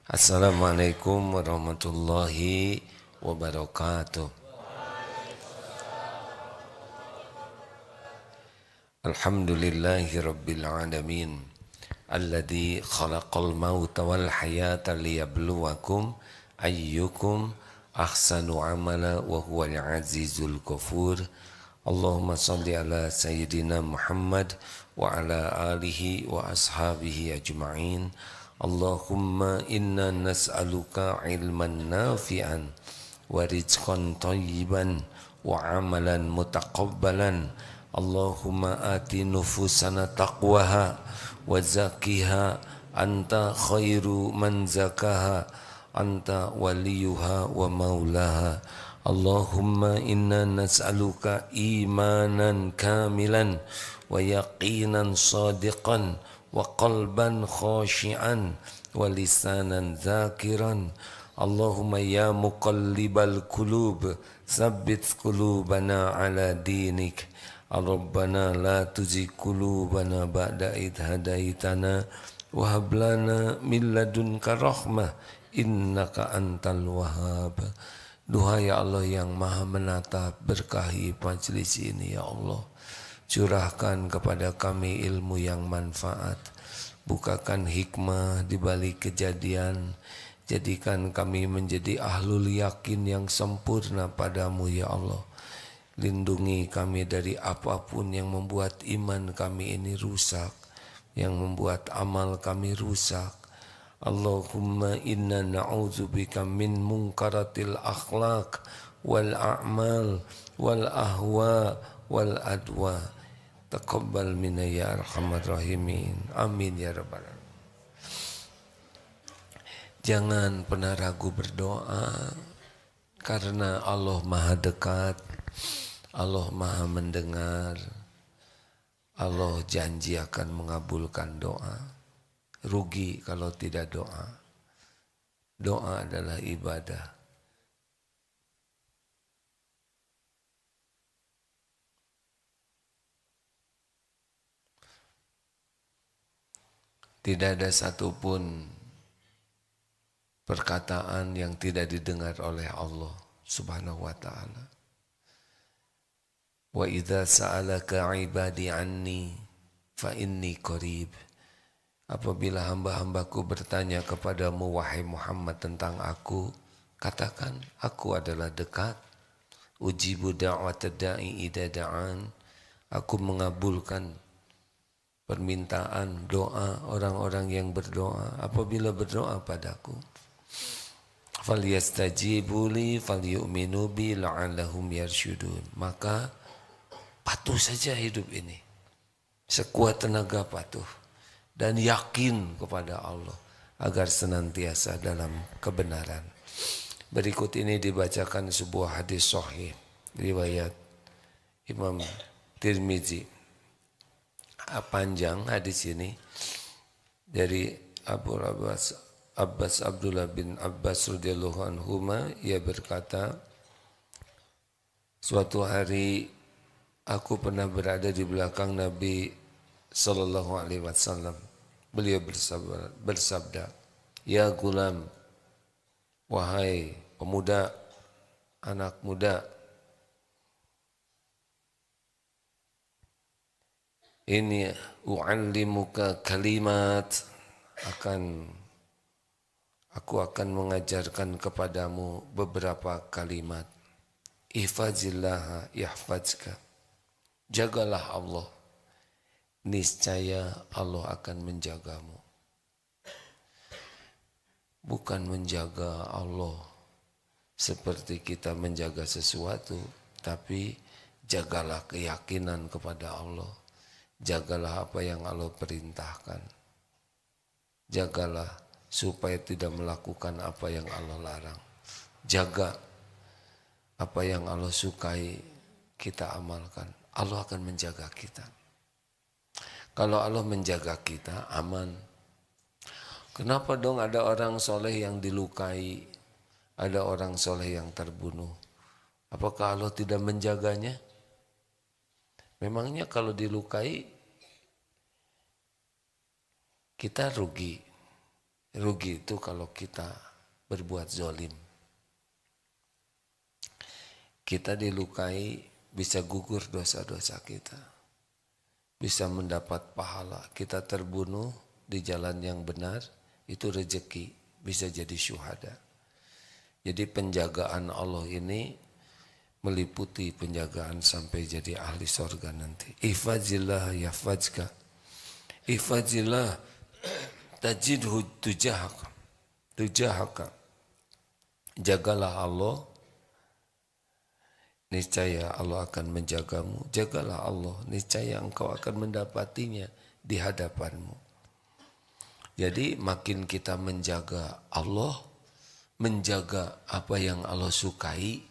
Assalamualaikum warahmatullahi wabarakatuh. Alhamdulillahi rabbil alamin. Alladzi khalaqal mauta wal hayata liyabluwakum ayyukum ahsanu amala wa huwal azizul ghafur. Allahumma salli ala sayyidina Muhammad wa ala alihi wa ashabihi ajma'in. Allahumma inna nas'aluka ilman nafi'an wa rizqan thayyiban wa amalan mutaqabbalan. Allahumma ati nufusana taqwaha wa zakkiha anta khairu man zakaha anta waliyuha wa maulaha. Allahumma inna nas'aluka imanan kamilan wa yaqinan sadiqan wa qalban khashi'an wa lisanan zakiran. Allahumma ya muqallibal qulub tsabbit qulubana ala dinik. Rabbana la tuzigh qulubana ba'da idh hadaitana wa hab lana min ladunka rahmah innaka antal wahhab. Duha ya Allah yang maha menatap, berkahi majelis ini ya Allah. Curahkan kepada kami ilmu yang manfaat. Bukakan hikmah di balik kejadian. Jadikan kami menjadi ahlul yakin yang sempurna padamu ya Allah. Lindungi kami dari apapun yang membuat iman kami ini rusak, yang membuat amal kami rusak. Allahumma inna na'udzubika min munkaratil akhlaq wal a'mal wal ahwa wal adwa. Taqabbal minna ya arhamar rahimin. Amin ya rabbal alamin. Jangan pernah ragu berdoa, karena Allah maha dekat, Allah maha mendengar, Allah janji akan mengabulkan doa. Rugi kalau tidak doa. Doa adalah ibadah. Tidak ada satupun perkataan yang tidak didengar oleh Allah Subhanahu wa ta'ala. Wa idza sa'alaka 'ibadi anni fa inni qarib. Apabila hamba-hambaku bertanya kepadamu wahai Muhammad tentang aku, katakan aku adalah dekat. Ujibu da'watad da'i idza da'an. Aku mengabulkan permintaan doa orang-orang yang berdoa apabila berdoa padaku. Falyastajibu li falyu'minu bi la'allahum yarsyudun. Maka patuh saja hidup ini, sekuat tenaga patuh dan yakin kepada Allah agar senantiasa dalam kebenaran. Berikut ini dibacakan sebuah hadis sahih riwayat Imam Tirmizi. Panjang hadis ini dari Abbas Abdullah bin Abbas radhiyallahu anhuma. Ia berkata, suatu hari aku pernah berada di belakang Nabi sallallahu alaihi wasallam. Beliau bersabda, ya gulam, wahai pemuda, anak muda, ini u'allimuka kalimat, aku akan mengajarkan kepadamu beberapa kalimat. Ihfazillaha yahfazka. Jagalah Allah, niscaya Allah akan menjagamu. Bukan menjaga Allah seperti kita menjaga sesuatu, tapi jagalah keyakinan kepada Allah. Jagalah apa yang Allah perintahkan. Jagalah supaya tidak melakukan apa yang Allah larang. Jaga apa yang Allah sukai, kita amalkan. Allah akan menjaga kita. Kalau Allah menjaga kita, aman. Kenapa dong ada orang soleh yang dilukai, ada orang soleh yang terbunuh? Apakah Allah tidak menjaganya? Memangnya kalau dilukai kita rugi, Rugi itu kalau kita berbuat zalim. Kita dilukai, bisa gugur dosa-dosa kita. Bisa mendapat pahala. Kita terbunuh di jalan yang benar, itu rezeki. Bisa jadi syuhada. Jadi penjagaan Allah ini meliputi penjagaan sampai jadi ahli sorga nanti. Ihfazillah yahfazka. Ihfazillah tajidhu tujahaka. Tujahaka. Jagalah Allah, niscaya Allah akan menjagamu. Jagalah Allah, niscaya engkau akan mendapatinya di hadapanmu. Jadi makin kita menjaga Allah, menjaga apa yang Allah sukai,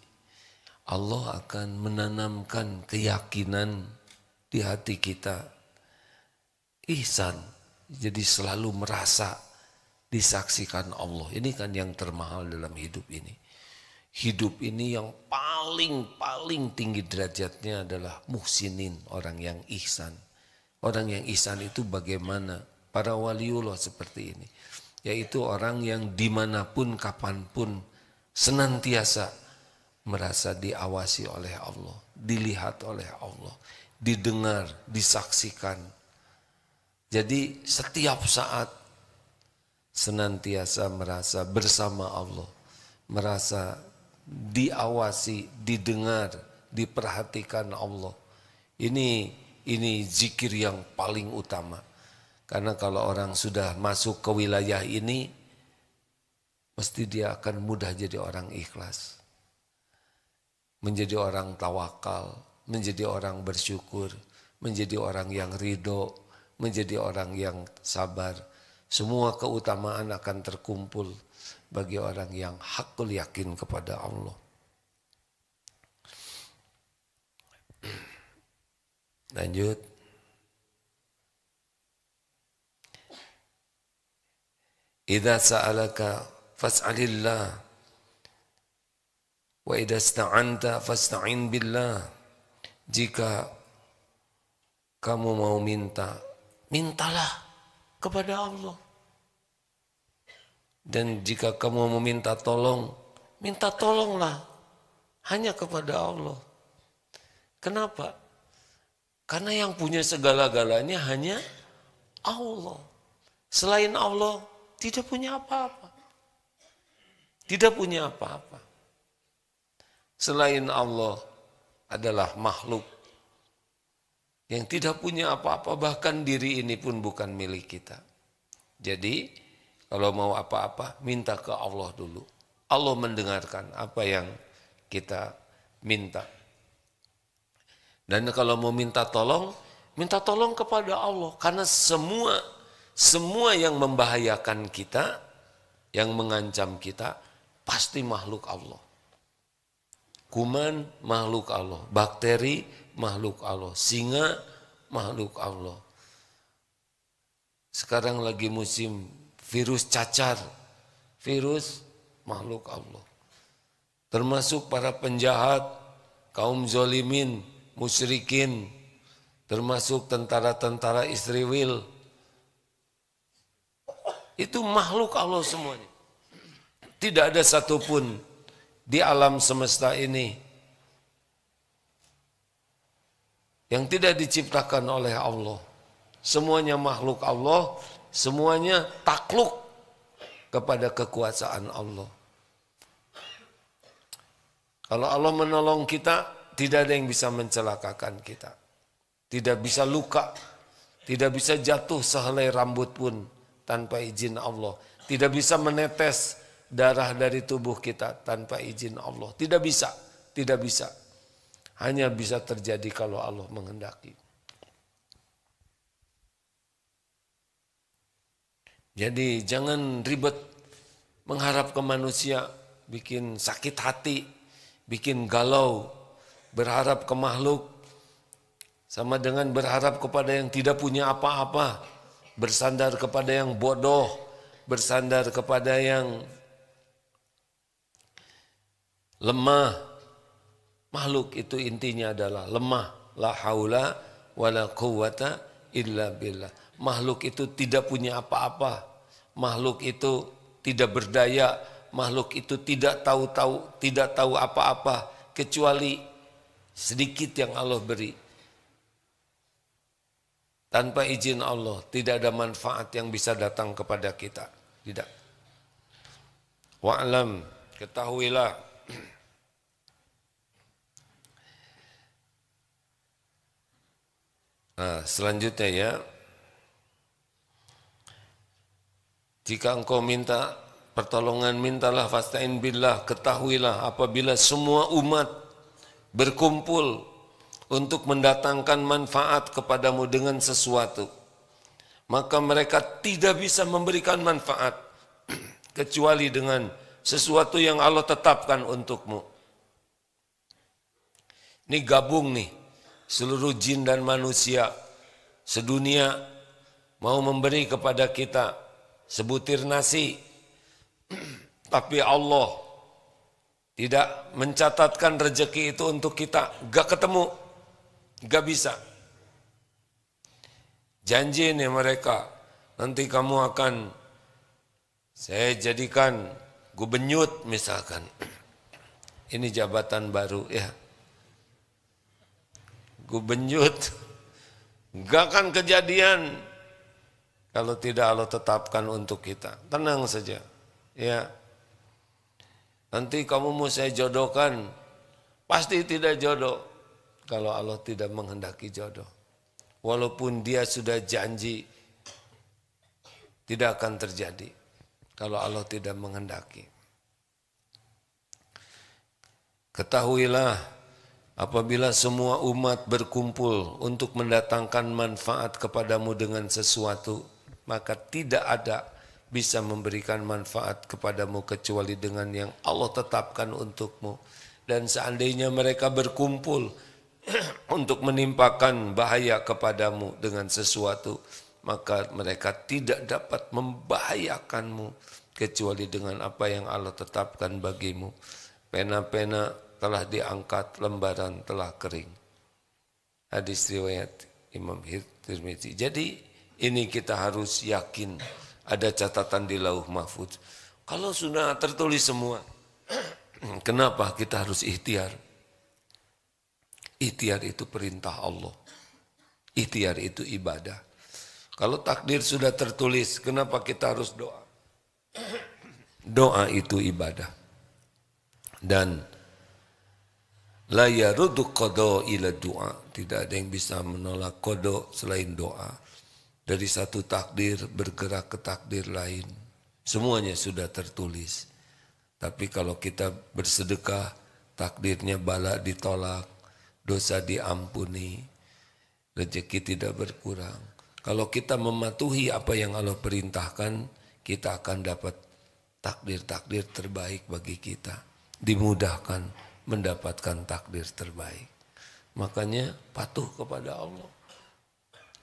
Allah akan menanamkan keyakinan di hati kita. Ihsan, jadi selalu merasa disaksikan Allah. Ini kan yang termahal dalam hidup ini. Hidup ini yang paling tinggi derajatnya adalah muhsinin, orang yang ihsan. Orang yang ihsan itu bagaimana? Para waliullah seperti ini. Yaitu orang yang dimanapun, kapanpun senantiasa merasa diawasi oleh Allah. Dilihat oleh Allah. Didengar, disaksikan. Jadi setiap saat senantiasa merasa bersama Allah. Merasa diawasi, didengar, diperhatikan Allah. Ini zikir yang paling utama. Karena kalau orang sudah masuk ke wilayah ini, mesti dia akan mudah jadi orang ikhlas. Menjadi orang tawakal, menjadi orang bersyukur, menjadi orang yang ridho, menjadi orang yang sabar. Semua keutamaan akan terkumpul bagi orang yang hakul yakin kepada Allah. Lanjut. Idza sa'alaka fas'alillah wa idza ista'anta fasta'in billah. Jika kamu mau minta, mintalah kepada Allah. Dan jika kamu mau minta tolong, minta tolonglah hanya kepada Allah. Kenapa? Karena yang punya segala-galanya hanya Allah. Selain Allah tidak punya apa-apa. Tidak punya apa-apa. Selain Allah adalah makhluk yang tidak punya apa-apa, bahkan diri ini pun bukan milik kita. Jadi kalau mau apa-apa minta ke Allah dulu. Allah mendengarkan apa yang kita minta. Dan kalau mau minta tolong kepada Allah. Karena semua yang membahayakan kita, yang mengancam kita, pasti makhluk Allah. Kuman makhluk Allah, bakteri makhluk Allah, singa makhluk Allah. Sekarang lagi musim virus cacar, virus makhluk Allah. Termasuk para penjahat, kaum zolimin, musyrikin, termasuk tentara-tentara Israel. Itu makhluk Allah semuanya. Tidak ada satupun di alam semesta ini yang tidak diciptakan oleh Allah. Semuanya makhluk Allah, semuanya takluk kepada kekuasaan Allah. Kalau Allah menolong kita, tidak ada yang bisa mencelakakan kita. Tidak bisa luka, tidak bisa jatuh sehelai rambut pun tanpa izin Allah. Tidak bisa menetes darah dari tubuh kita tanpa izin Allah. Tidak bisa, tidak bisa. Hanya bisa terjadi kalau Allah menghendaki. Jadi jangan ribet mengharap ke manusia, bikin sakit hati, bikin galau, berharap ke makhluk. Sama dengan berharap kepada yang tidak punya apa-apa. Bersandar kepada yang bodoh, bersandar kepada yang lemah. Makhluk itu intinya adalah lemah. La haula wa la quwwata illa billah. Makhluk itu tidak punya apa-apa. makhluk itu tidak berdaya, makhluk itu tidak tahu apa-apa kecuali sedikit yang Allah beri. Tanpa izin Allah tidak ada manfaat yang bisa datang kepada kita. Tidak. Wa'lam, ketahuilah. Nah, selanjutnya ya. Jika engkau minta pertolongan, mintalah fasta'in billah, ketahuilah apabila semua umat berkumpul untuk mendatangkan manfaat kepadamu dengan sesuatu, maka mereka tidak bisa memberikan manfaat kecuali dengan sesuatu yang Allah tetapkan untukmu. Ini gabung nih, seluruh jin dan manusia sedunia mau memberi kepada kita sebutir nasi, tapi Allah tidak mencatatkan rezeki itu untuk kita, gak ketemu, gak bisa. Janji nih mereka, nanti kamu akan saya jadikan gubenyut misalkan. Ini jabatan baru ya. Gubenyut. Gak akan kejadian kalau tidak Allah tetapkan untuk kita. Tenang saja. Ya. Nanti kamu mau saya jodohkan, pasti tidak jodoh kalau Allah tidak menghendaki jodoh. Walaupun dia sudah janji, tidak akan terjadi kalau Allah tidak menghendaki. Ketahuilah, apabila semua umat berkumpul untuk mendatangkan manfaat kepadamu dengan sesuatu, maka tidak ada bisa memberikan manfaat kepadamu kecuali dengan yang Allah tetapkan untukmu. Dan seandainya mereka berkumpul untuk menimpakan bahaya kepadamu dengan sesuatu, maka mereka tidak dapat membahayakanmu kecuali dengan apa yang Allah tetapkan bagimu. Pena-pena telah diangkat, lembaran telah kering. Hadis riwayat Imam Tirmidzi. Jadi ini kita harus yakin ada catatan di Lauh Mahfuz. Kalau sudah tertulis semua, kenapa kita harus ikhtiar? Ikhtiar itu perintah Allah. Ikhtiar itu ibadah. Kalau takdir sudah tertulis, kenapa kita harus doa? Doa itu ibadah. Dan la yaruddu qada ila doa. Tidak ada yang bisa menolak qada selain doa. Dari satu takdir bergerak ke takdir lain. Semuanya sudah tertulis. Tapi kalau kita bersedekah, takdirnya bala ditolak, dosa diampuni, rezeki tidak berkurang. Kalau kita mematuhi apa yang Allah perintahkan, kita akan dapat takdir-takdir terbaik bagi kita. Dimudahkan mendapatkan takdir terbaik. Makanya patuh kepada Allah.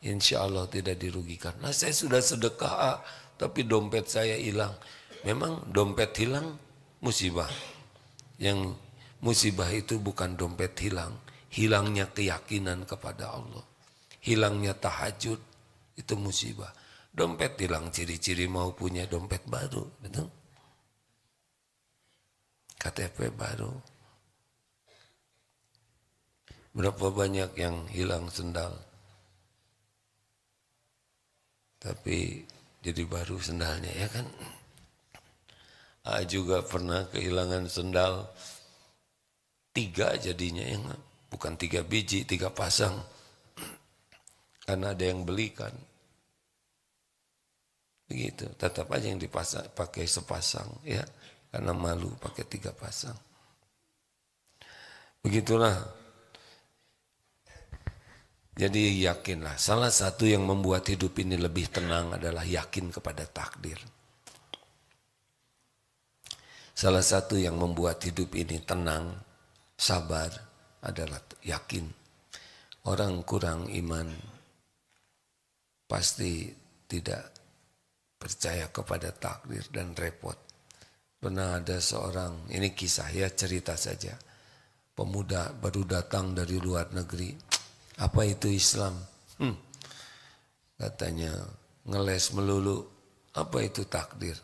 Insya Allah tidak dirugikan. Nah, saya sudah sedekah, tapi dompet saya hilang. Memang dompet hilang musibah. Yang musibah itu bukan dompet hilang. Hilangnya keyakinan kepada Allah. Hilangnya tahajud, itu musibah. Dompet hilang ciri-ciri mau punya dompet baru. Betul? KTP baru. Berapa banyak yang hilang sendal. Tapi jadi baru sendalnya ya kan. Juga pernah kehilangan sendal 3 jadinya ya, bukan 3 biji, 3 pasang. Karena ada yang belikan. Begitu, tetap aja yang dipasang pakai sepasang ya, karena malu pakai 3 pasang. Begitulah. Jadi yakinlah, salah satu yang membuat hidup ini lebih tenang adalah yakin kepada takdir. Salah satu yang membuat hidup ini tenang, sabar adalah yakin. Orang kurang iman pasti tidak percaya kepada takdir dan repot. Pernah ada seorang, ini kisah ya, cerita saja. Pemuda baru datang dari luar negeri. Apa itu Islam? Katanya ngeles melulu, Apa itu takdir?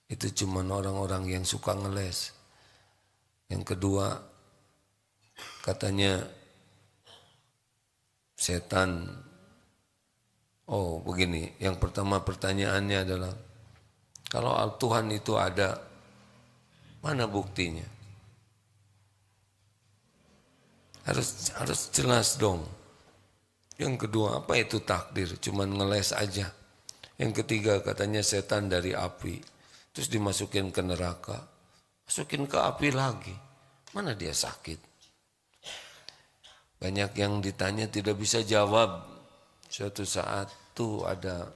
Itu cuma orang-orang yang suka ngeles. Yang kedua, katanya setan. Oh begini, yang pertama pertanyaannya adalah, kalau Tuhan itu ada, mana buktinya? Harus jelas dong. Yang kedua, apa itu takdir? Cuman ngeles aja. Yang ketiga, katanya setan dari api. Terus dimasukin ke neraka. Masukin ke api lagi. Mana dia sakit? Banyak yang ditanya tidak bisa jawab. Suatu saat tuh ada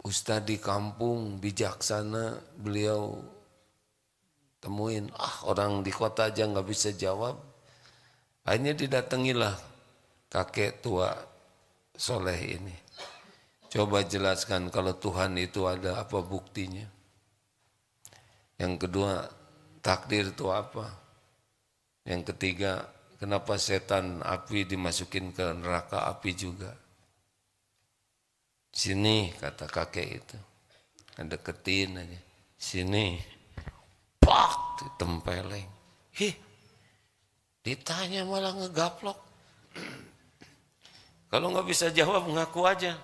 ustadz di kampung bijaksana, beliau temuin, orang di kota aja nggak bisa jawab. Akhirnya didatangilah kakek tua soleh ini. Coba jelaskan kalau Tuhan itu ada, apa buktinya? Yang kedua, takdir itu apa? Yang ketiga, kenapa setan api dimasukin ke neraka api juga? Sini, kata kakek itu. Deketin aja. Sini. Pak, ditempeleng. Ditanya malah ngegaplok. Kalau nggak bisa jawab, ngaku aja.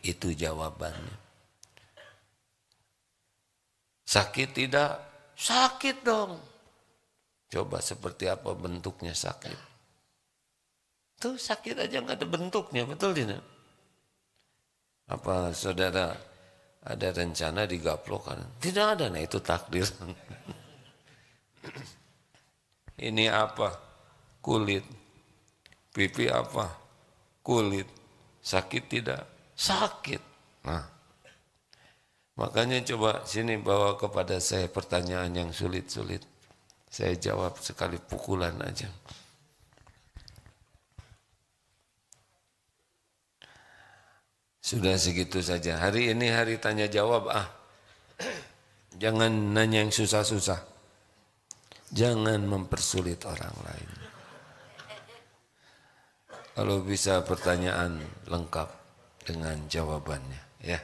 Itu jawabannya. Sakit tidak? Sakit dong. Coba seperti apa bentuknya sakit. Tuh sakit aja nggak ada bentuknya, betul tidak? Apa saudara ada rencana digaplok? Tidak ada, nah itu takdir. Ini apa? Kulit. Pipi apa? Kulit. Sakit tidak? Sakit. Nah, makanya coba sini bawa kepada saya pertanyaan yang sulit-sulit. Saya jawab sekali pukulan aja. Sudah segitu saja. Hari ini hari tanya jawab. Jangan nanya yang susah-susah. Jangan mempersulit orang lain. Kalau bisa pertanyaan lengkap dengan jawabannya, ya.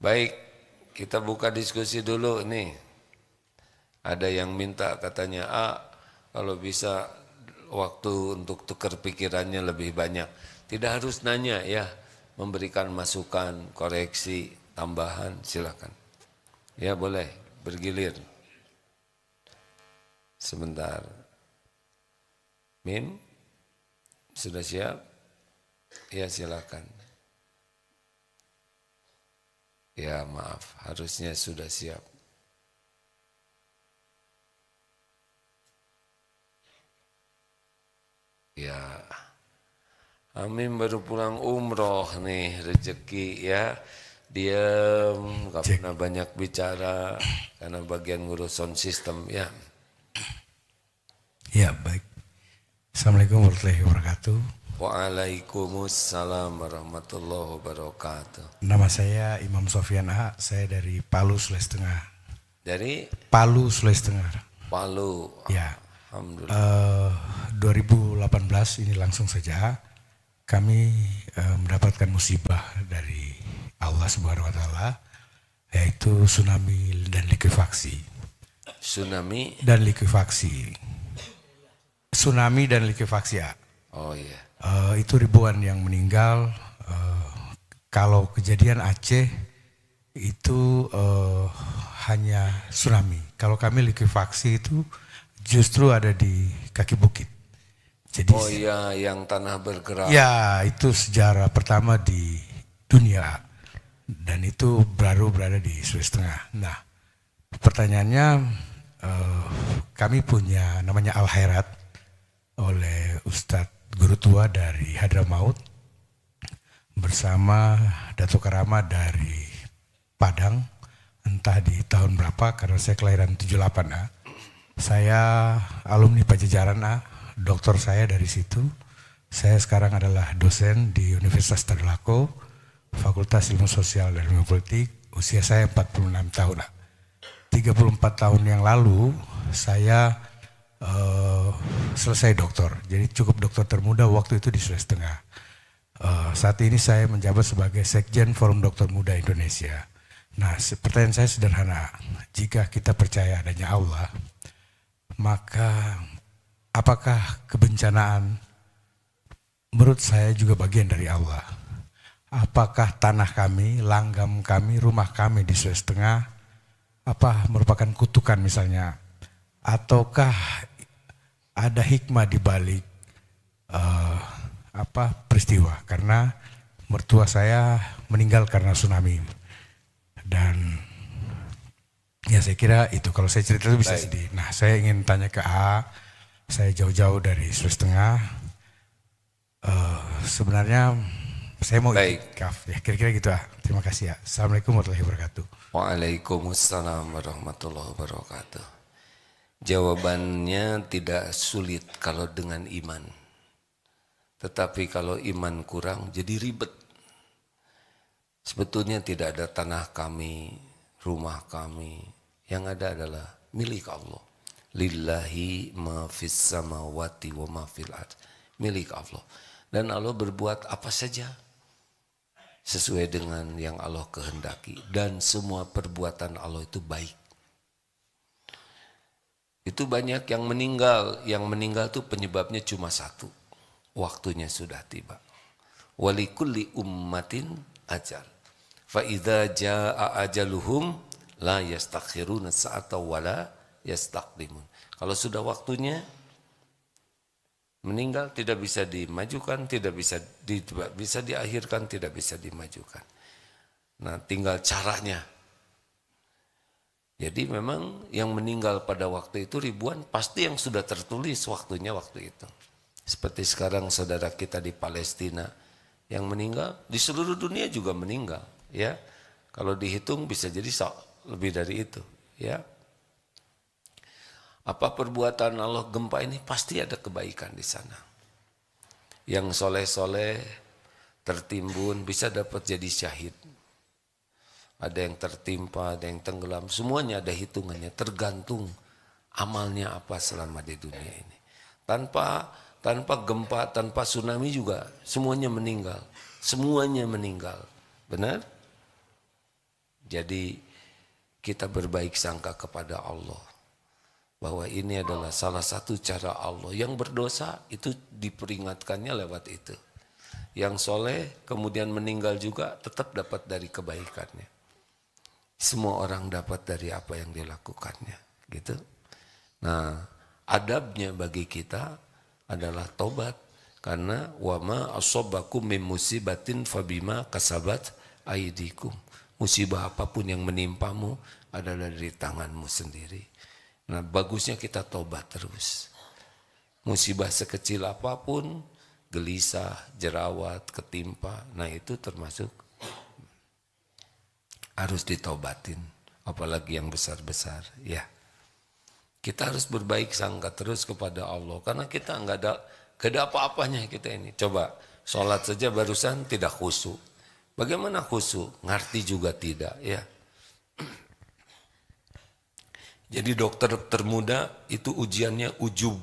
Baik, kita buka diskusi dulu nih. Ada yang minta katanya, kalau bisa waktu untuk tukar pikirannya lebih banyak. Tidak harus nanya ya, memberikan masukan, koreksi, tambahan, silakan. Ya boleh, bergilir. Sebentar. Mim, sudah siap? Ya silakan. Ya maaf, harusnya sudah siap. Ya, Amin baru pulang umroh nih, rezeki ya. Diam, gak pernah banyak bicara karena bagian ngurus sound system ya. Ya baik. Assalamualaikum warahmatullahi wabarakatuh. Waalaikumsalam warahmatullahi wabarakatuh. Nama saya Imam Sofyan A. Saya dari Palu, Sulawesi Tengah. Dari? Palu, Sulawesi Tengah. Palu. Ya. Alhamdulillah. 2018 ini langsung saja kami mendapatkan musibah dari Allah Subhanahu Wa Taala, yaitu tsunami dan likuifaksi. Tsunami dan likuifaksi. Tsunami dan likuifaksi ya. Oh iya. Itu ribuan yang meninggal. Kalau kejadian Aceh itu hanya tsunami. Kalau kami likuifaksi itu justru ada di kaki bukit. Jadi, oh iya, yang tanah bergerak. Ya, itu sejarah pertama di dunia. Dan itu baru berada di Sulawesi Tengah. Nah, pertanyaannya, kami punya namanya Al-Khairat oleh Ustadz Guru Tua dari Hadramaut bersama Dato Karama dari Padang, entah di tahun berapa karena saya kelahiran 78 A. Saya alumni Pajajaran A, doktor saya dari situ. Saya sekarang adalah dosen di Universitas Tadulako, Fakultas Ilmu Sosial dan Ilmu Politik. Usia saya 46 tahun. 34 tahun yang lalu saya selesai doktor. Jadi cukup dokter termuda waktu itu di Sulawesi Tengah. Saat ini saya menjabat sebagai Sekjen Forum Dokter Muda Indonesia. Nah, pertanyaan saya sederhana. Jika kita percaya adanya Allah, maka apakah kebencanaan menurut saya juga bagian dari Allah? Apakah tanah kami, langgam kami, rumah kami di Sulawesi Tengah merupakan kutukan misalnya? Ataukah ada hikmah di balik peristiwa? Karena mertua saya meninggal karena tsunami. Dan ya saya kira itu, kalau saya cerita itu bisa sedih. Nah, saya ingin tanya ke A, saya jauh-jauh dari Sulawesi Tengah. Sebenarnya saya mau iktikaf, ya kira-kira gitu. Terima kasih ya. Assalamualaikum warahmatullahi wabarakatuh. Waalaikumsalam warahmatullahi wabarakatuh. Jawabannya tidak sulit kalau dengan iman. Tetapi kalau iman kurang jadi ribet. Sebetulnya tidak ada tanah kami, rumah kami. Yang ada adalah milik Allah. Lillahi ma fis samawati wa ma fil ard. Milik Allah. Dan Allah berbuat apa saja sesuai dengan yang Allah kehendaki. Dan semua perbuatan Allah itu baik. Itu banyak yang meninggal. Yang meninggal itu penyebabnya cuma satu. Waktunya sudah tiba. Walikulli ummatin ajal. Fa idza jaa ajaluhum la yastakhiruna sa'ata wala yastaqdimun. Kalau sudah waktunya meninggal, tidak bisa dimajukan, tidak bisa diakhirkan, tidak bisa dimajukan. Nah, tinggal caranya. Jadi memang yang meninggal pada waktu itu ribuan, pasti yang sudah tertulis waktunya waktu itu. Seperti sekarang saudara kita di Palestina yang meninggal, di seluruh dunia juga meninggal, ya. Kalau dihitung bisa jadi lebih dari itu, ya. Apa perbuatan Allah gempa ini pasti ada kebaikan di sana. Yang soleh-soleh tertimbun bisa dapat jadi syahid. Ada yang tertimpa, ada yang tenggelam, semuanya ada hitungannya, tergantung amalnya apa selama di dunia ini. Tanpa gempa, tanpa tsunami juga semuanya meninggal. Semuanya meninggal. Benar? Jadi kita berbaik sangka kepada Allah. Bahwa ini adalah salah satu cara Allah. Yang berdosa itu diperingatkannya lewat itu. Yang soleh kemudian meninggal juga tetap dapat dari kebaikannya. Semua orang dapat dari apa yang dilakukannya. Gitu. Nah, adabnya bagi kita adalah tobat. Karena wama asobakum min musibatin fabima kasabat aidikum. Musibah apapun yang menimpamu adalah dari tanganmu sendiri. Nah, bagusnya kita tobat terus. Musibah sekecil apapun, gelisah, jerawat, ketimpa, nah itu termasuk harus ditobatin. Apalagi yang besar-besar, ya. Kita harus berbaik sangka terus kepada Allah. Karena kita nggak ada apa-apanya kita ini. Coba, sholat saja barusan tidak khusyuk. Bagaimana khusyuk? Ngerti juga tidak, ya. Jadi dokter termuda itu ujiannya ujub.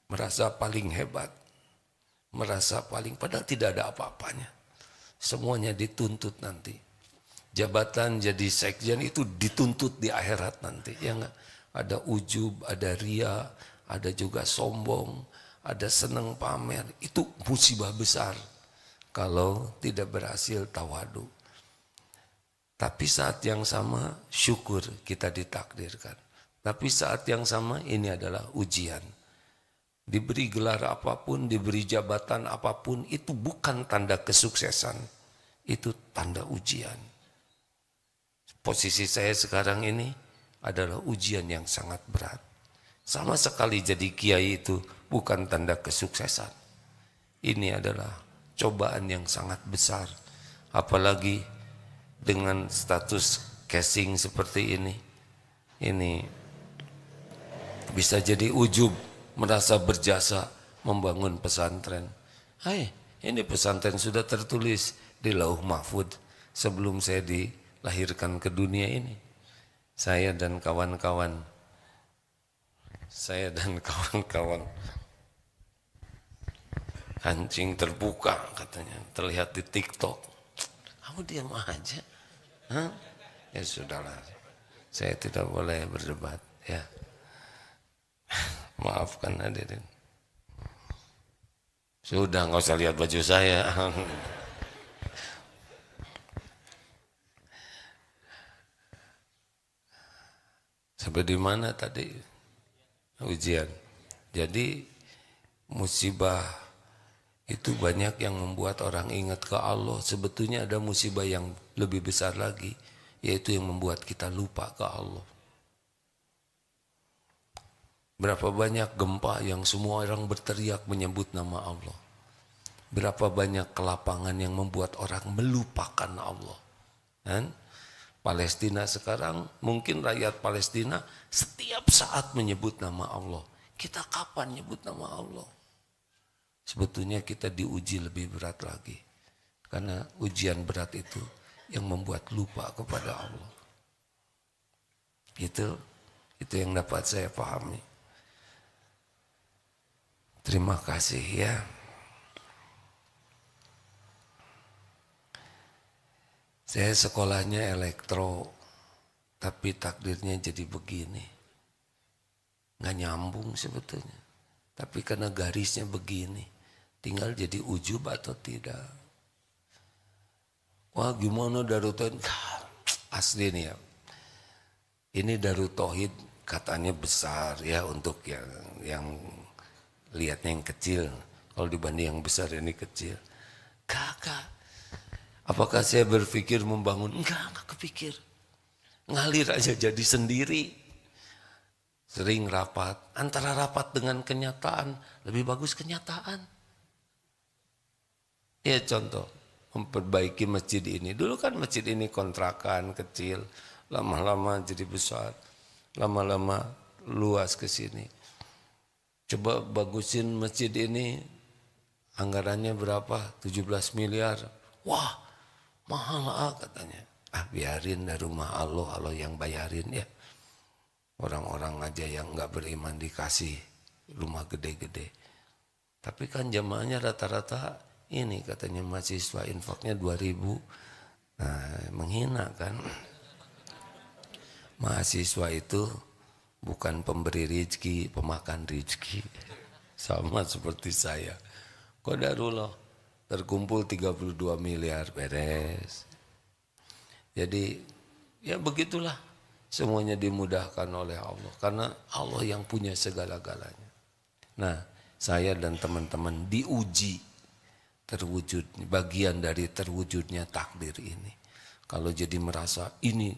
Merasa paling hebat. Merasa paling, padahal tidak ada apa-apanya. Semuanya dituntut nanti. Jabatan jadi sekjen itu dituntut di akhirat nanti. Ya enggak? Ada ujub, ada ria, ada juga sombong, ada senang pamer. Itu musibah besar kalau tidak berhasil tawadu. Tapi saat yang sama syukur kita ditakdirkan. Tapi saat yang sama ini adalah ujian. Diberi gelar apapun, diberi jabatan apapun, itu bukan tanda kesuksesan. Itu tanda ujian. Posisi saya sekarang ini adalah ujian yang sangat berat. Sama sekali jadi kiai itu bukan tanda kesuksesan. Ini adalah cobaan yang sangat besar. Apalagi dengan status casing seperti ini bisa jadi ujub, merasa berjasa membangun pesantren. Hai, ini pesantren sudah tertulis di Lauh Mahfud sebelum saya dilahirkan ke dunia ini. Saya dan kawan-kawan Kancing terbuka katanya, terlihat di TikTok. Kamu diam aja. Hah? Ya sudahlah, saya tidak boleh berdebat ya. Maafkan hadirin. Sudah, nggak usah lihat baju saya. Sampai di mana tadi? Ujian. Jadi musibah itu banyak yang membuat orang ingat ke Allah. Sebetulnya ada musibah yang lebih besar lagi, yaitu yang membuat kita lupa ke Allah. Berapa banyak gempa yang semua orang berteriak menyebut nama Allah. Berapa banyak kelapangan yang membuat orang melupakan Allah. Kan? Palestina sekarang, mungkin rakyat Palestina setiap saat menyebut nama Allah. Kita kapan nyebut nama Allah? Sebetulnya kita diuji lebih berat lagi. Karena ujian berat itu yang membuat lupa kepada Allah. Itu yang dapat saya pahami. Terima kasih ya. Saya sekolahnya elektro, tapi takdirnya jadi begini. Nggak nyambung sebetulnya. Tapi karena garisnya begini, tinggal jadi ujub atau tidak. Wah gimana Darut Tauhid? Asli nih ya. Ini Darut Tauhid katanya besar ya untuk yang lihatnya yang kecil. Kalau dibanding yang besar ini kecil. Kakak. Apakah saya berpikir membangun? Enggak kepikir. Ngalir aja jadi sendiri. Sering rapat. Antara rapat dengan kenyataan. Lebih bagus kenyataan. Ya contoh. Memperbaiki masjid ini. Dulu kan masjid ini kontrakan kecil. Lama-lama jadi besar. Lama-lama luas ke sini. Coba bagusin masjid ini. Anggarannya berapa? 17 miliar. Wah. Mahal katanya. Biarin dari rumah Allah yang bayarin ya. Orang-orang aja yang nggak beriman dikasih rumah gede-gede. Tapi kan jamaahnya rata-rata ini katanya mahasiswa infaknya 2.000. Nah, menghina kan. Mahasiswa itu bukan pemberi rezeki, pemakan rezeki. Sama seperti saya. Qadarullah. Terkumpul 32 miliar beres. Jadi ya begitulah. Semuanya dimudahkan oleh Allah. Karena Allah yang punya segala-galanya. Nah saya dan teman-teman diuji terwujud. Bagian dari terwujudnya takdir ini. Kalau jadi merasa ini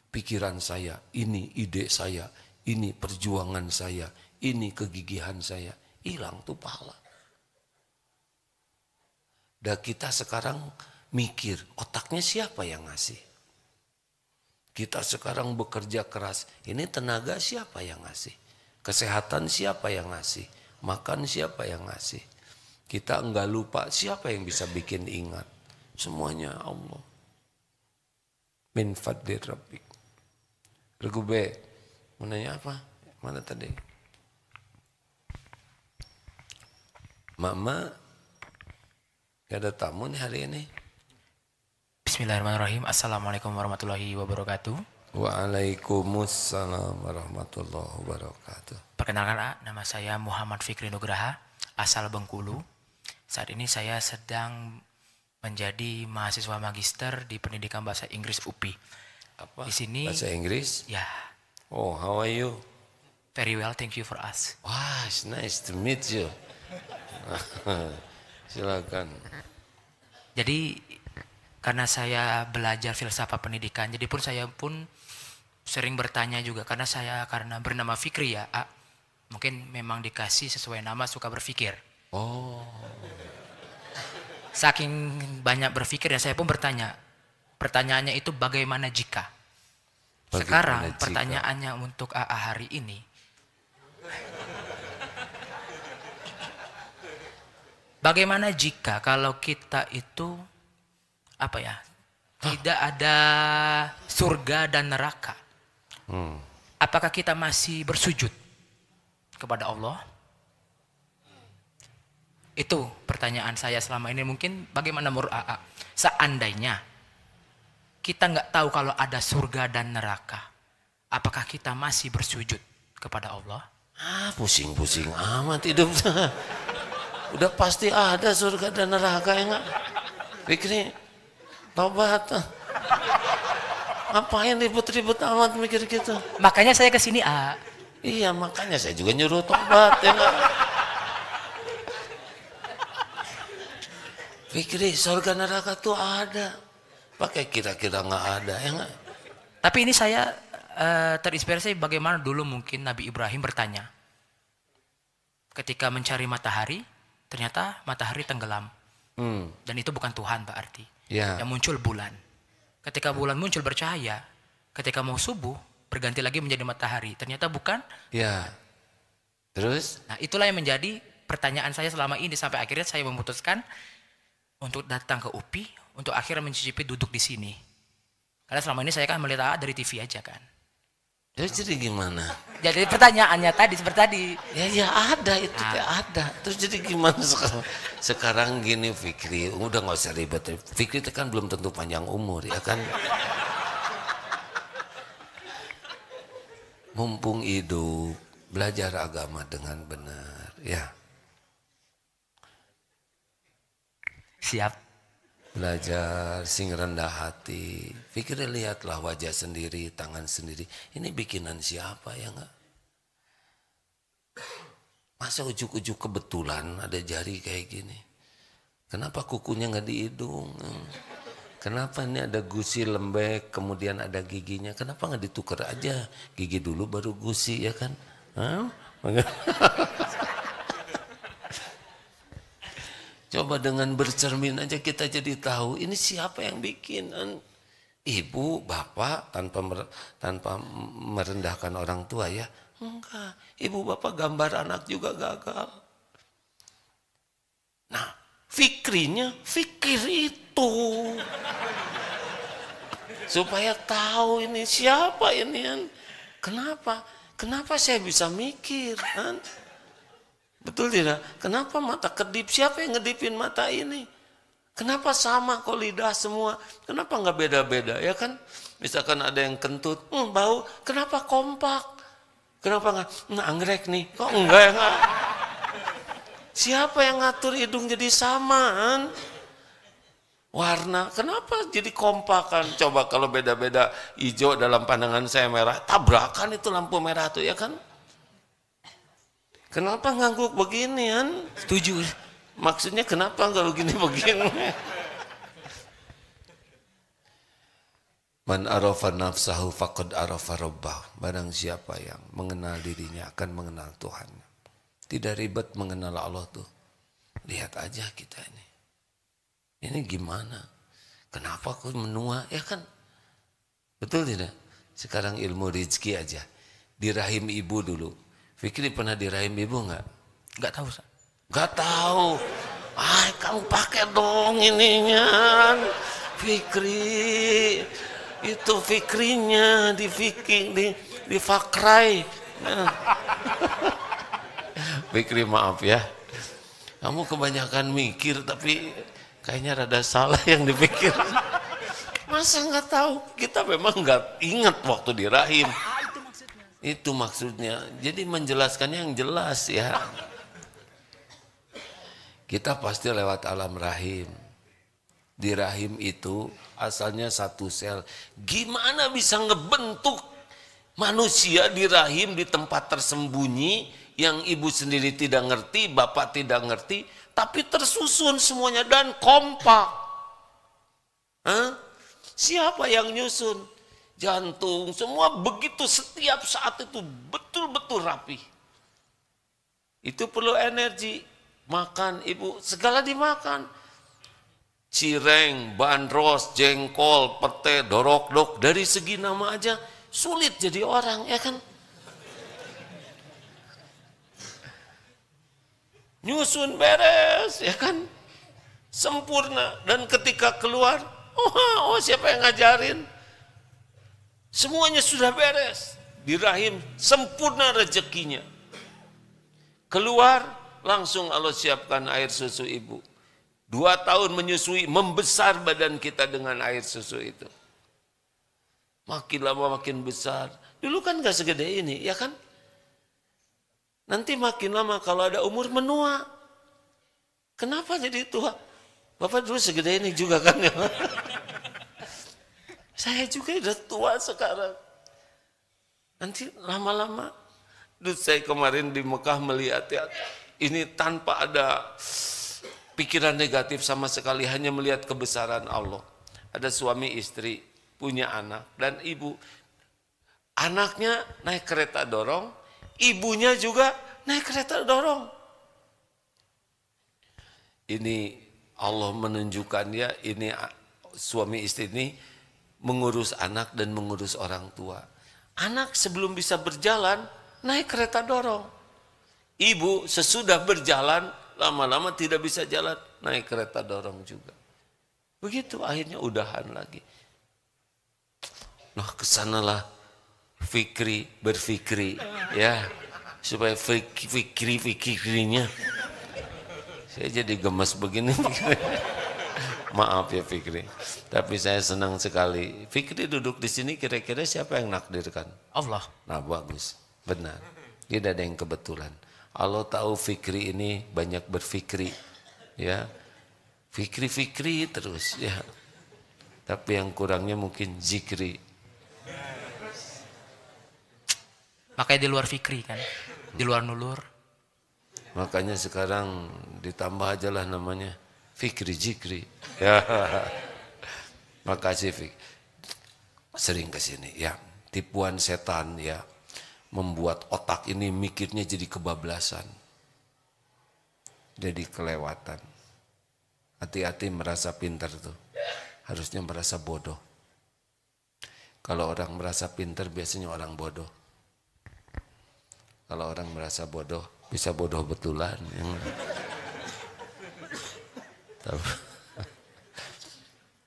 pikiran saya. Ini ide saya. Ini perjuangan saya. Ini kegigihan saya. Hilang tuh pahala. Dan kita sekarang mikir, otaknya siapa yang ngasih? Kita sekarang bekerja keras, ini tenaga siapa yang ngasih? Kesehatan siapa yang ngasih? Makan siapa yang ngasih? Kita enggak lupa siapa yang bisa bikin ingat? Semuanya Allah. Min fadlir rabbik. Regu B, mau nanya apa? Mana tadi? Mama, ada tamu nih hari ini. Bismillahirrahmanirrahim. Assalamualaikum warahmatullahi wabarakatuh. Waalaikumsalam warahmatullahi wabarakatuh. Perkenalkan, nama saya Muhammad Fikri Nugraha, asal Bengkulu. Saat ini saya sedang menjadi mahasiswa magister di Pendidikan Bahasa Inggris UPI. Apa? Di sini Bahasa Inggris? Ya. Oh, how are you? Very well, thank you for us. Wah, it's nice to meet you. Silakan. Jadi karena saya belajar filsafat pendidikan, jadi saya pun sering bertanya juga karena bernama Fikri ya, mungkin memang dikasih sesuai nama suka berpikir. Oh. Saking banyak berpikir ya saya pun bertanya. Pertanyaannya itu bagaimana jika? Sekarang pertanyaannya untuk AA hari ini. Bagaimana jika kalau kita itu tidak ada surga dan neraka? Apakah kita masih bersujud kepada Allah? Itu pertanyaan saya selama ini. Mungkin bagaimana menurut AA? Seandainya kita nggak tahu kalau ada surga dan neraka, apakah kita masih bersujud kepada Allah? Pusing-pusing amat hidup. Udah pasti ada surga dan neraka ya nggak? Fikri, tobat. Ngapain ribut-ribut amat mikir gitu? Makanya saya kesini A. Iya, makanya saya juga nyuruh tobat ya nggak? Fikri, surga neraka tuh ada. Pakai kira-kira nggak ada ya nggak? Tapi ini saya terinspirasi bagaimana dulu mungkin Nabi Ibrahim bertanya. Ketika mencari matahari, ternyata matahari tenggelam. Dan itu bukan Tuhan berarti. Ya. Yang muncul bulan. Ketika bulan muncul bercahaya, ketika mau subuh, berganti lagi menjadi matahari. Ternyata bukan. Ya. Terus? Nah, itulah yang menjadi pertanyaan saya selama ini. Sampai akhirnya saya memutuskan untuk datang ke UPI, untuk akhirnya mencicipi duduk di sini. Karena selama ini saya kan melihat dari TV aja kan. Jadi gimana? Jadi pertanyaannya tadi seperti tadi. Ya ada itu ada. Terus jadi gimana sekarang? Sekarang gini Fikri, udah nggak usah ribet. Fikri itu kan belum tentu panjang umur ya kan. Mumpung hidup, belajar agama dengan benar ya. Siap. Belajar sing rendah hati. Fikir lihatlah wajah sendiri, tangan sendiri. Ini bikinan siapa ya enggak? Masa ujuk-ujuk kebetulan ada jari kayak gini? Kenapa kukunya nggak di hidung? Kenapa ini ada gusi lembek, kemudian ada giginya? Kenapa nggak ditukar aja? Gigi dulu baru gusi ya kan? Coba dengan bercermin aja kita jadi tahu ini siapa yang bikin. Ibu, bapak tanpa merendahkan orang tua ya. Enggak, ibu bapak gambar anak juga gagal. Nah, fikrinya fikir itu. Supaya tahu ini siapa ini. Kenapa? Kenapa saya bisa mikir? Betul tidak? Kenapa mata kedip? Siapa yang ngedipin mata ini? Kenapa sama kok lidah semua? Kenapa nggak beda-beda? Ya kan? Misalkan ada yang kentut, bau. Kenapa kompak? Kenapa nggak anggrek nih? Kok enggak ya? Siapa yang ngatur hidung jadi samaan? Warna, kenapa jadi kompakan? Coba kalau beda-beda hijau dalam pandangan saya merah, tabrakan itu lampu merah tuh ya kan? Kenapa ngangguk beginian? Setuju. Maksudnya kenapa nggak begini-begini? Man arafa nafsahu faqad arafa rabbah. Barang siapa yang mengenal dirinya akan mengenal Tuhan. Tidak ribet mengenal Allah tuh. Lihat aja kita ini. Ini gimana? Kenapa aku menua? Ya kan? Betul tidak? Sekarang ilmu rezeki aja. Di rahim ibu dulu. Fikri pernah di rahim ibu nggak? Nggak tahu. Nggak tahu. Kamu pakai dong ininya. Fikri. Itu fikrinya di fakrai. Fikri maaf ya. Kamu kebanyakan mikir tapi kayaknya rada salah yang dipikir. Masa nggak tahu? Kita memang nggak ingat waktu di rahim. Itu maksudnya. Jadi menjelaskannya yang jelas ya. Kita pasti lewat alam rahim. Di rahim itu asalnya satu sel. Gimana bisa ngebentuk manusia di rahim di tempat tersembunyi yang ibu sendiri tidak ngerti, bapak tidak ngerti, tapi tersusun semuanya dan kompak. Siapa yang nyusun? Jantung, semua begitu setiap saat itu betul-betul rapi. Itu perlu energi. Makan ibu, segala dimakan. Cireng, bandros, jengkol, pete, dorok-dok. Dari segi nama aja sulit jadi orang, ya kan? Nyusun beres, ya kan? Sempurna. Dan ketika keluar, siapa yang ngajarin? Semuanya sudah beres. Di rahim sempurna rezekinya. Keluar langsung Allah siapkan air susu ibu. 2 tahun menyusui, membesar badan kita dengan air susu itu. Makin lama makin besar. Dulu kan gak segede ini, ya kan? Nanti makin lama kalau ada umur menua. Kenapa jadi tua? Bapak dulu segede ini juga kan ya. Saya juga udah tua sekarang. Nanti lama-lama. Saya kemarin di Mekah melihat ya, ini tanpa ada pikiran negatif sama sekali, hanya melihat kebesaran Allah. Ada suami istri, punya anak, dan ibu. Anaknya naik kereta dorong, ibunya juga naik kereta dorong. Ini Allah menunjukkan ya, ini suami istri ini mengurus anak dan mengurus orang tua. Anak sebelum bisa berjalan, naik kereta dorong. Ibu sesudah berjalan, lama-lama tidak bisa jalan, naik kereta dorong juga. Begitu akhirnya udahan lagi. Nah kesanalah fikri berfikri ya, supaya fikrinya. Saya jadi gemes begini. Maaf ya Fikri, tapi saya senang sekali. Fikri duduk di sini, kira-kira siapa yang nakdirkan? Allah. Nah bagus, benar. Tidak ada yang kebetulan. Allah tahu Fikri ini banyak berfikri, ya. Fikri terus, ya. Tapi yang kurangnya mungkin zikri. Makanya di luar fikri kan, di luar nulur. Makanya sekarang ditambah aja lah namanya fikri zikri. Ya. Makasih Fik. Sering kesini ya. Tipuan setan ya. Membuat otak ini mikirnya jadi kebablasan. Jadi kelewatan. Hati-hati merasa pintar tuh. Harusnya merasa bodoh. Kalau orang merasa pintar biasanya orang bodoh. Kalau orang merasa bodoh, bisa bodoh betulan.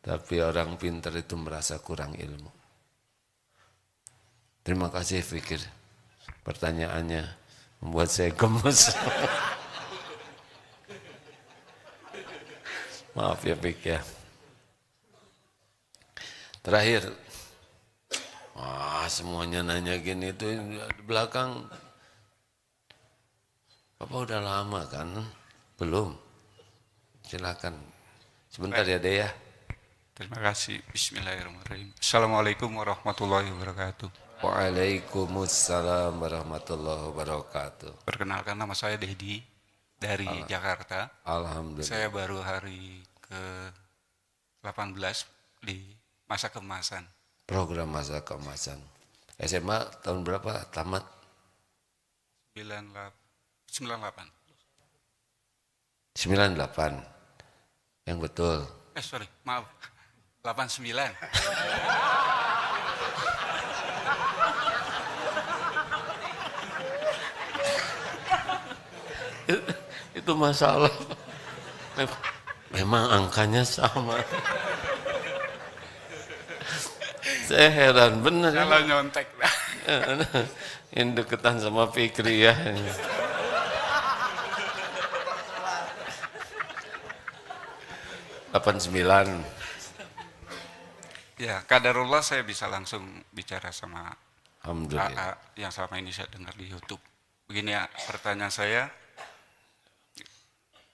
Tapi orang pintar itu merasa kurang ilmu. Terima kasih Fikir. Pertanyaannya membuat saya gemes. Maaf ya Fikir. Terakhir, semuanya nanya gini itu di belakang. Bapak udah lama kan? Belum. Silakan. Sebentar ya Dea. Terima kasih. Bismillahirrahmanirrahim. Assalamualaikum warahmatullahi wabarakatuh. Waalaikumsalam warahmatullahi wabarakatuh. Perkenalkan, nama saya Dedi dari Jakarta. Alhamdulillah. Saya baru hari ke-18 di masa keemasan. Program masa keemasan. SMA tahun berapa tamat? 98. 98. Yang betul. Sorry, maaf. 89. Itu masalah. Memang angkanya sama. Saya heran bener. Kalau nyontek. Ini deketan sama Fikri ya. 89. Ya, kadarullah saya bisa langsung bicara sama Alhamdulillah. yang selama ini saya dengar di YouTube. Begini ya, pertanyaan saya,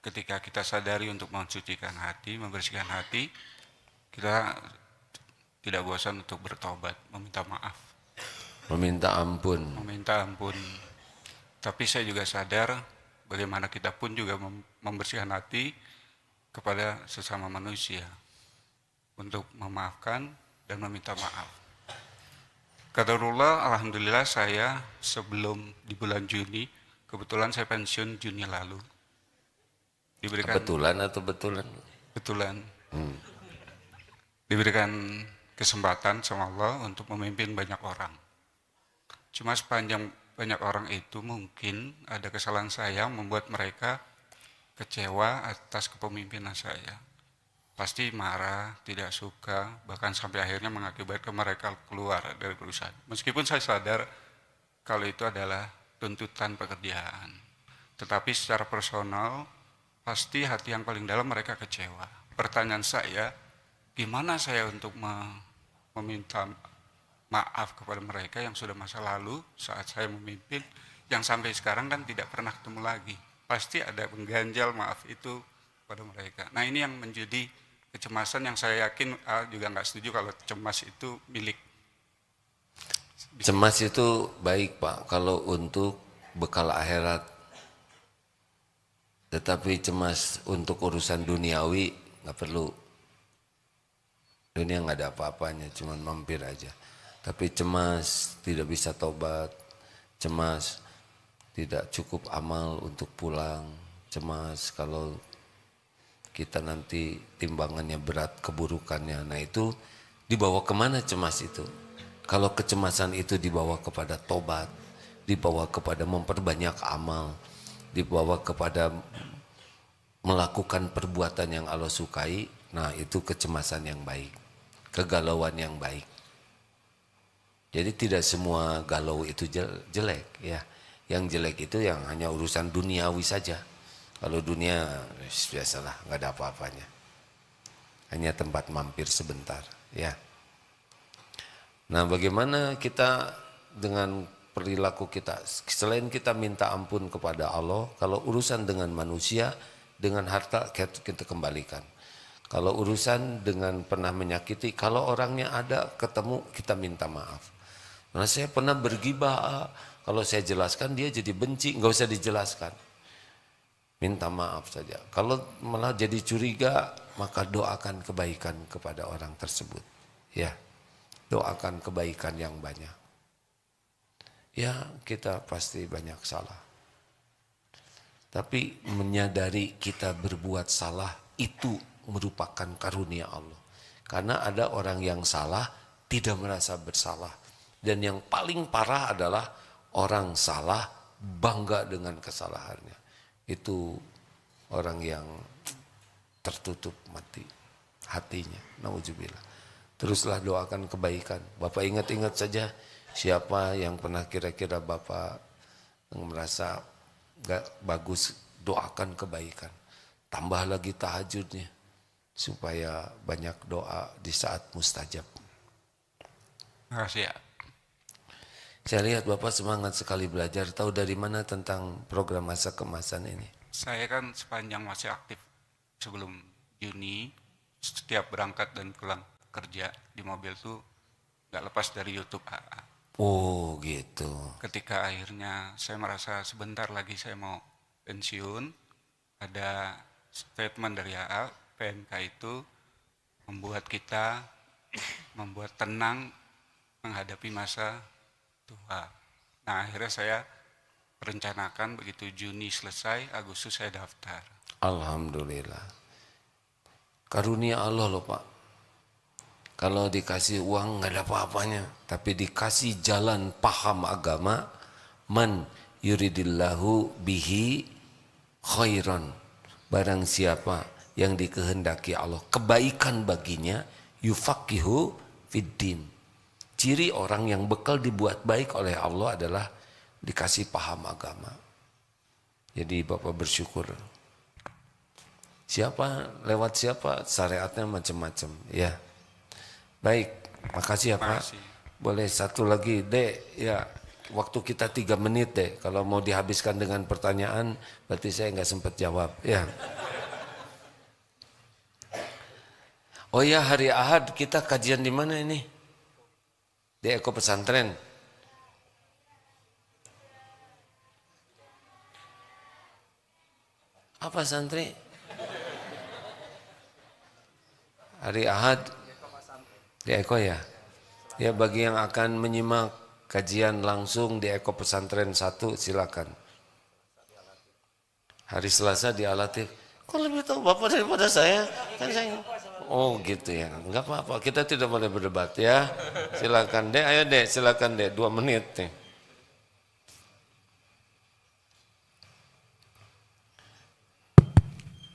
ketika kita sadari untuk mensucikan hati, membersihkan hati, kita tidak bosan untuk bertobat, meminta maaf. Meminta ampun. Meminta ampun. Tapi saya juga sadar bagaimana kita pun juga membersihkan hati kepada sesama manusia untuk memaafkan dan meminta maaf. Qadarullah, alhamdulillah saya sebelum di bulan Juni, kebetulan saya pensiun Juni lalu. Diberikan Kebetulan atau betulan? Betulan. Diberikan kesempatan sama Allah untuk memimpin banyak orang. Cuma sepanjang banyak orang itu mungkin ada kesalahan saya membuat mereka kecewa atas kepemimpinan saya. Pasti marah, tidak suka, bahkan sampai akhirnya mengakibatkan mereka keluar dari perusahaan. Meskipun saya sadar kalau itu adalah tuntutan pekerjaan. Tetapi secara personal, pasti hati yang paling dalam mereka kecewa. Pertanyaan saya, gimana saya untuk meminta maaf kepada mereka yang sudah masa lalu saat saya memimpin, yang sampai sekarang kan tidak pernah ketemu lagi. Pasti ada pengganjal maaf itu pada mereka. Nah ini yang menjadi kecemasan yang saya yakin juga nggak setuju kalau cemas itu milik. Cemas itu baik Pak kalau untuk bekal akhirat. Tetapi cemas untuk urusan duniawi nggak perlu. Dunia nggak ada apa-apanya, cuma mampir aja. Tapi cemas tidak bisa tobat, cemas tidak cukup amal untuk pulang, cemas kalau kita nanti timbangannya berat keburukannya. Nah itu dibawa kemana cemas itu? Kalau kecemasan itu dibawa kepada tobat, dibawa kepada memperbanyak amal, dibawa kepada melakukan perbuatan yang Allah sukai, nah itu kecemasan yang baik, kegalauan yang baik. Jadi tidak semua galau itu jelek ya. Yang jelek itu yang hanya urusan duniawi saja. Kalau dunia biasalah, nggak ada apa-apanya. Hanya tempat mampir sebentar ya. Nah bagaimana kita dengan perilaku kita, selain kita minta ampun kepada Allah, kalau urusan dengan manusia, dengan harta kita kembalikan. Kalau urusan dengan pernah menyakiti, kalau orangnya ada ketemu kita minta maaf. Nah saya pernah bergibah, kalau saya jelaskan dia jadi benci, nggak usah dijelaskan. Minta maaf saja. Kalau malah jadi curiga, maka doakan kebaikan kepada orang tersebut. Ya, doakan kebaikan yang banyak. Ya kita pasti banyak salah. Tapi menyadari kita berbuat salah itu merupakan karunia Allah. Karena ada orang yang salah tidak merasa bersalah. Dan yang paling parah adalah orang salah bangga dengan kesalahannya. Itu orang yang tertutup mati hatinya. Nauzubillah. Teruslah doakan kebaikan. Bapak ingat-ingat saja siapa yang pernah kira-kira Bapak yang merasa gak bagus, doakan kebaikan. Tambah lagi tahajudnya supaya banyak doa di saat mustajab. Terima kasih ya. Saya lihat Bapak semangat sekali belajar. Tahu dari mana tentang program masa kemasan ini? Saya kan sepanjang masih aktif sebelum Juni, setiap berangkat dan pulang kerja di mobil tuh nggak lepas dari YouTube AA. Oh gitu. Ketika akhirnya saya merasa sebentar lagi saya mau pensiun, ada statement dari AA, PMK itu membuat kita tenang menghadapi masa tua. Nah akhirnya saya rencanakan begitu Juni selesai, Agustus saya daftar. Alhamdulillah. Karunia Allah loh Pak. Kalau dikasih uang nggak ada apa-apanya, tapi dikasih jalan paham agama, man yuridillahu bihi khairan. Barang siapa yang dikehendaki Allah kebaikan baginya, yufaqihu fiddin. Ciri orang yang bekal dibuat baik oleh Allah adalah dikasih paham agama. Jadi Bapak bersyukur. Siapa lewat siapa syariatnya macam-macam ya. Baik, makasih ya Pak. Boleh satu lagi Dek, ya waktu kita 3 menit Dek. Kalau mau dihabiskan dengan pertanyaan berarti saya nggak sempat jawab ya. Oh ya hari Ahad kita kajian di mana ini? Di Eko Pesantren. Apa santri? Hari Ahad di Eko ya? Ya bagi yang akan menyimak kajian langsung di Eko Pesantren 1 silakan. Hari Selasa di Alatif. Kok lebih tahu Bapak daripada saya? Kan saya. Oh gitu ya, enggak apa-apa, kita tidak boleh berdebat ya. Silakan Dek, ayo Dek, silakan Dek, 2 menit nih.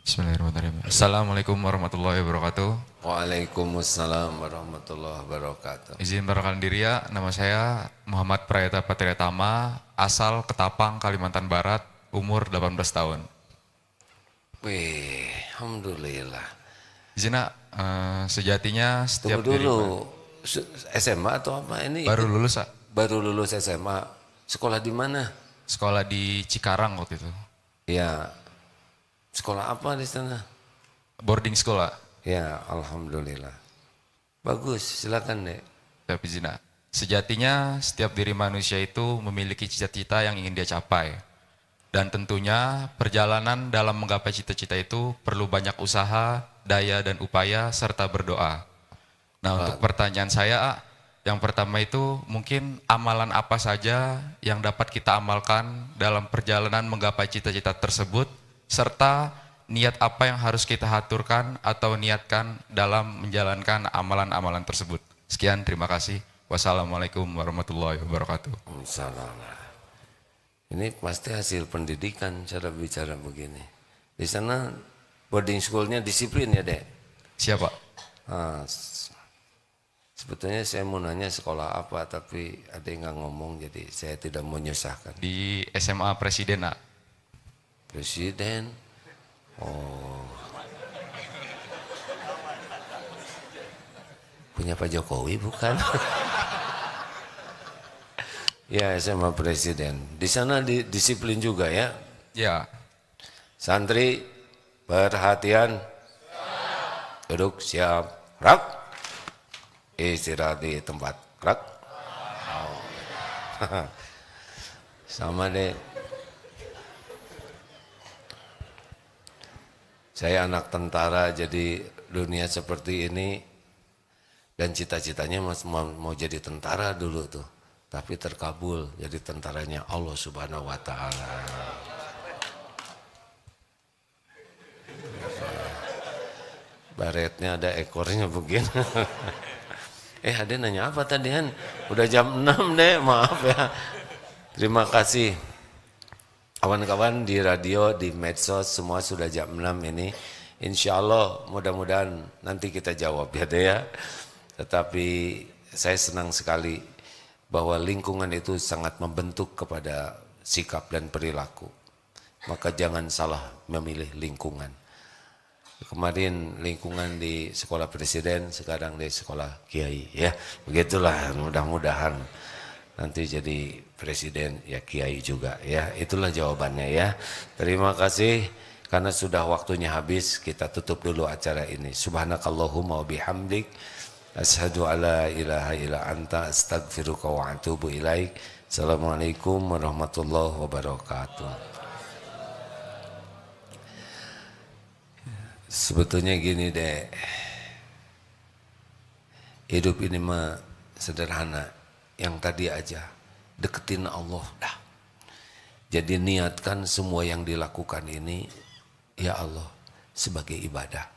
Bismillahirrahmanirrahim. Assalamualaikum warahmatullahi wabarakatuh. Waalaikumsalam warahmatullahi wabarakatuh. Izin perkenalkan diri ya, nama saya Muhammad Prayata Patriatama, asal Ketapang, Kalimantan Barat, umur 18 tahun. Wih, alhamdulillah. Zina, sejatinya setiap Tunggu dulu, SMA atau apa ini? baru lulus, Ak. Baru lulus SMA. Sekolah di mana? Sekolah di Cikarang waktu itu. Ya, sekolah apa di sana? Boarding school, Ak. Ya, alhamdulillah. Bagus, silakan Dek. Tapi Zina, sejatinya setiap diri manusia itu memiliki cita-cita yang ingin dia capai. Dan tentunya perjalanan dalam menggapai cita-cita itu perlu banyak usaha, daya dan upaya serta berdoa. Nah, untuk pertanyaan saya, yang pertama itu mungkin amalan apa saja yang dapat kita amalkan dalam perjalanan menggapai cita-cita tersebut, serta niat apa yang harus kita haturkan atau niatkan dalam menjalankan amalan-amalan tersebut. Sekian, terima kasih. Wassalamualaikum warahmatullahi wabarakatuh. Assalamualaikum. Ini pasti hasil pendidikan cara bicara begini. Di sana boarding schoolnya disiplin ya Dek? Siapa? Sebetulnya saya mau nanya sekolah apa, tapi ada yang nggak ngomong, jadi saya tidak mau menyusahkan. Di SMA Presiden, Ak. Presiden? Oh. Punya Pak Jokowi bukan? Ya, SMA Presiden. Di sana disiplin juga ya? Ya. Santri, perhatian. Duduk siap. Rak. Istirahat di tempat. Rak. Oh. Sama deh. Saya anak tentara, jadi dunia seperti ini. Dan cita-citanya mau jadi tentara dulu tuh. Tapi terkabul jadi tentaranya Allah Subhanahu wa Ta'ala. Baretnya ada ekornya begini. Ada nanya apa tadi Han? Udah jam 6 deh, maaf ya. Terima kasih. Kawan-kawan di radio, di medsos, semua sudah jam 6 ini. Insya Allah mudah-mudahan nanti kita jawab ya deh ya. Tetapi saya senang sekali bahwa lingkungan itu sangat membentuk kepada sikap dan perilaku. Maka jangan salah memilih lingkungan. Kemarin lingkungan di sekolah presiden, sekarang di sekolah kiai ya. Begitulah, mudah-mudahan nanti jadi presiden ya kiai juga ya. Itulah jawabannya ya. Terima kasih karena sudah waktunya habis, kita tutup dulu acara ini. Subhanakallahumma wa bihamdik, asyhadu alla ilaha illa anta, astaghfiruka wa atubu ilaik. Assalamualaikum warahmatullahi wabarakatuh. Sebetulnya gini deh, hidup ini mah sederhana, yang tadi aja, deketin Allah dah. Jadi niatkan semua yang dilakukan ini, ya Allah, sebagai ibadah.